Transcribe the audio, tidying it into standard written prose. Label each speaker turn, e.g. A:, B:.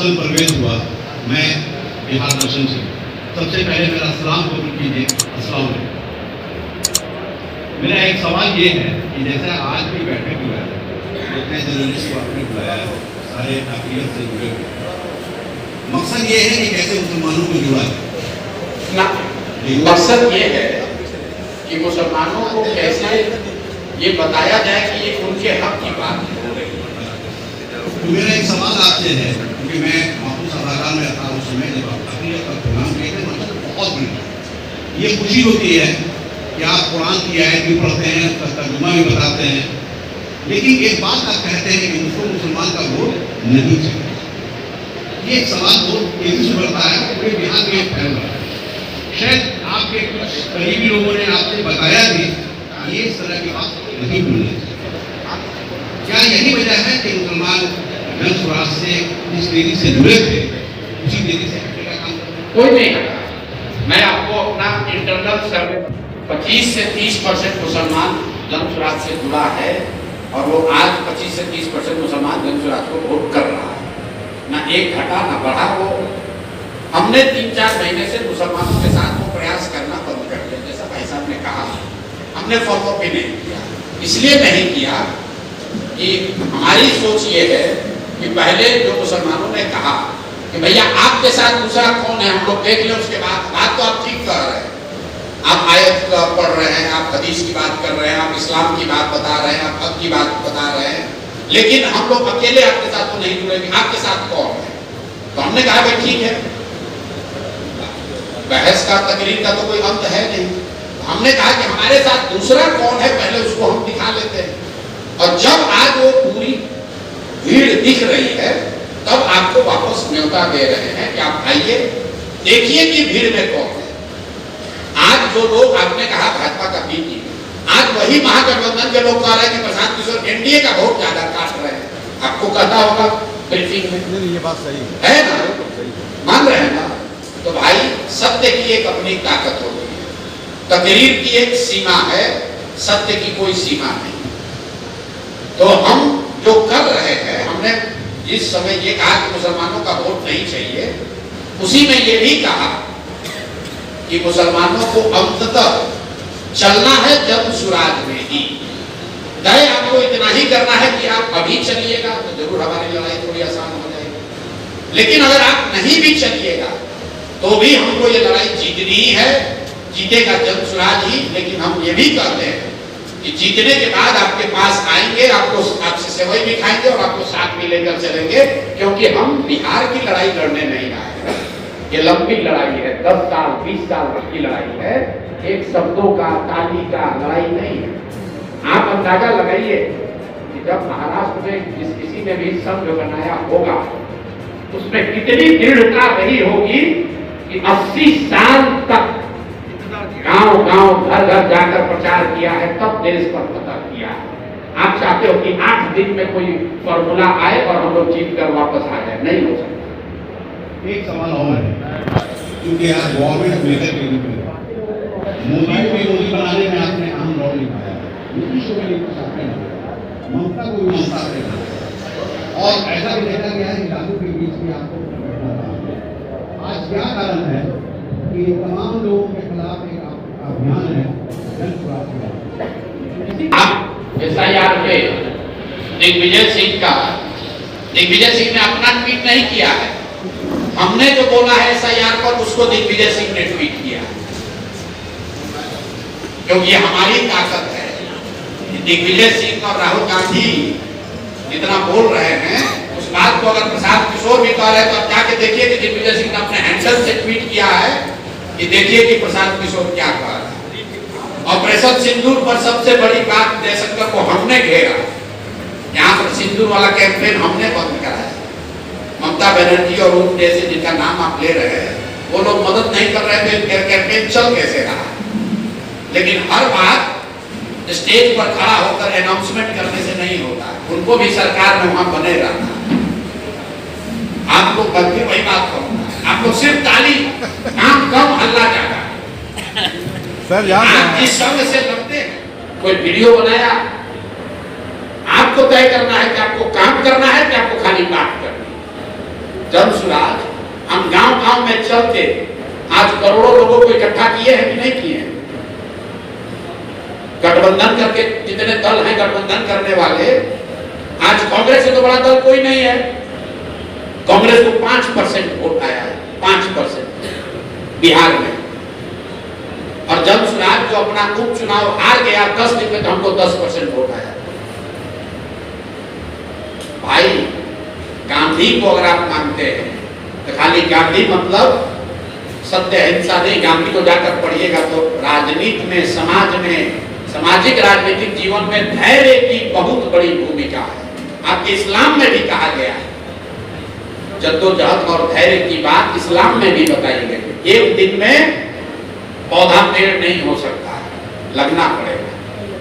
A: सिंहासन पर वेद हुआ। मैं बिहार दर्शन से सबसे पहले मेरा सलाम कबूल कीजिए। अस्सलाम वालेकुम। मेरा एक सवाल ये है कि जैसे आज भी बैठक हुआ है, जितने जर्नलिस्ट को आपने बुलाया है सारे अक़ीदत से जुड़े हुए, मकसद ये है कि कैसे मुसलमानों को जुड़ा
B: ना, मकसद ये है कि मुसलमानों को कैसे ये बताया जाए कि ये उनके हक की बात हो रही है।
A: तो मेरा एक सवाल आपसे है, क्योंकि मैं महफूज सभागार में था उस समय जब आप अक़ीदत का प्रोग्राम किए थे, मतलब बहुत बड़ी ये खुशी होती है कि आप कुरान की आयत भी पढ़ते हैं, उसका तर्जुमा भी बताते हैं, लेकिन एक बात आप कहते हैं कि उसको मुसलमान का वोट नहीं चाहिए। ये एक सवाल बहुत तेजी से बढ़ता है, पूरे बिहार में फैल रहा है। शायद आपके कुछ करीबी लोगों ने आपसे बताया भी ये इस तरह की बात नहीं बोलनी चाहिए। क्या यही वजह है कि मुसलमान जन स्वराज से जिस तेजी से जुड़े थे उसी तेजी से हटने का काम करते?
B: कोई नहीं हटा। मैं आपको अपना इंटरनल सर्वे 25 से 30% मुसलमान जन स्वराज से जुड़ा है और वो आज 25 से 30% मुसलमान जन स्वराज को वोट कर रहा है। ना एक घटा ना बढ़ा। वो हमने 3-4 महीने से मुसलमानों के साथ वो प्रयास करना बंद कर दिया। जैसा भाई साहब ने कहा, हमने फॉलोअप भी नहीं किया। इसलिए नहीं किया कि हमारी सोच ये है कि पहले जो मुसलमानों ने कहा कि भैया आपके साथ दूसरा कौन है, हम लोग देख लें, उसके बाद बात तो आप ठीक कर रहे हैं, आप आयत पढ़ रहे हैं, आप हदीस की बात कर रहे हैं, आप इस्लाम की बात बता रहे हैं, आप हक की बात बता रहे हैं, लेकिन हम लोग अकेले आपके साथ तो नहीं जुड़ेंगे, आपके साथ कौन है? तो हमने कहा भाई ठीक है, बहस का तकरीर का तो कोई अंत है नहीं। हमने कहा कि हमारे साथ दूसरा कौन है, पहले उसको हम दिखा लेते हैं। और जब आज वो पूरी भीड़ दिख रही है, तब आपको वापस न्योता दे रहे हैं कि आप आइए, देखिए कि भीड़ में कौन है। आज जो लोग आपने कहा भाजपा का पीटी, आज वही महागठबंधन के लोग कह रहे हैं कि प्रशांत किशोर एनडीए का वोट ज्यादा काट रहे हैं। आपको कहता होगा ब्रीफिंग में,
C: ये बात सही
B: है ना? मान रहे हैं ना? तो भाई सत्य की एक अपनी ताकत होती है, तकरीर की एक सीमा है, सत्य की कोई सीमा नहीं। तो हम जो कर रहे हैं, हमने जिस समय ये कहा कि मुसलमानों का वोट नहीं चाहिए, उसी में ये भी कहा कि मुसलमानों को अंततः चलना है जन स्वराज में ही। चाहे आपको इतना ही करना है कि आप अभी चलिएगा तो जरूर हमारी लड़ाई थोड़ी आसान हो जाएगी, लेकिन अगर आप नहीं भी चलिएगा तो भी हमको ये लड़ाई जीतनी ही है। जीतेगा जन स्वराज ही। लेकिन हम ये भी कहते हैं कि जीतने के बाद आपके पास आएंगे, आपको आपसे सेवई भी खाएंगे और आपको साथ भी लेकर चलेंगे, क्योंकि हम बिहार की लड़ाई लड़ने नहीं आए हैं। ये लंबी लड़ाई है, 10 साल 20 साल की लड़ाई है, एक शब्दों का ताली का लड़ाई नहीं है। आप अंदाजा लगाइए कि जब महाराष्ट्र में जिस किसी ने भी संघ बनाया होगा, उसमें कितनी दृढ़ता रही होगी कि 80 साल तक गांव गांव घर घर जाकर प्रचार किया है, तब देश पर पता किया है। आप चाहते हो कि 8 दिन में कोई फॉर्मूला आए और हम लोग जीत कर वापस आ जाए? नहीं हो सकता।
A: एक सवाल और है, क्योंकि आज गवर्नमेंट मेकर के रूप में मोदी को मोदी बनाने में आपने अहम रोल निभाया, नीतीश को भी कुछ आपने निभाया, ममता को भी ममता आपने निभाया, और ऐसा भी देखा गया है कि लालू के बीच में आपको बैठना था। आज क्या कारण है कि तमाम लोगों के खिलाफ एक अभियान है जन स्वराज का?
B: SIR पे दिग्विजय सिंह का, दिग्विजय सिंह ने अपना ट्वीट नहीं किया है, हमने जो बोला है SIR पर उसको दिग्विजय सिंह ने ट्वीट किया, क्योंकि ये हमारी ताकत है। दिग्विजय सिंह और राहुल गांधी जितना बोल रहे हैं, उस बात को अगर प्रशांत किशोर भी कह रहे हैं तो आप जाके देखिए कि दिग्विजय सिंह ने अपने हैंडल से ट्वीट किया है कि देखिए कि प्रशांत किशोर क्या कह रहा है। ऑपरेशन सिंदूर पर सबसे बड़ी बात, जयशंकर को हमने घेरा, यहाँ पर सिंदूर वाला कैंपेन हमने बंद कराया। ममता बनर्जी और उन जैसे जिनका नाम आप ले रहे हैं, वो लोग मदद नहीं कर रहे थे, कैंपेन चल कैसे रहा? लेकिन हर बात स्टेज पर खड़ा होकर अनाउंसमेंट करने से नहीं होता, उनको भी सरकार में वहां बने रहना। आप लोग फिर वही बात करूंगा, आप लोग सिर्फ ताली, काम कम हल्ला ज्यादा।
C: सर
B: आप जिस संघ से लड़ते हैं, कोई वीडियो बनाया, आपको तय करना है कि आपको काम करना है कि आपको खाली बात करनी है। जनसुराज, हम गांव-गांव में चल के आज करोड़ों लोगों को इकट्ठा किए हैं कि नहीं किए हैं? गठबंधन करके जितने दल हैं गठबंधन करने वाले, आज कांग्रेस से तो बड़ा दल कोई नहीं है। कांग्रेस को 5% वोट आया है, 5% बिहार में, और जनसुराज जो अपना उपचुनाव हार गया 10 दिन में, तो हमको 10% वोट आया। भाई गांधी को अगर आप मानते हैं तो खाली गांधी मतलब सत्य अहिंसा नहीं, गांधी को जाकर पढ़िएगा तो राजनीति में, समाज में, सामाजिक राजनीतिक जीवन में धैर्य की बहुत बड़ी भूमिका है। आपके इस्लाम में भी कहा गया है, जद्दोजहद और धैर्य की बात इस्लाम में भी बताई गई है। एक दिन में पौधा पेड़ नहीं हो सकता है, लगना पड़ेगा।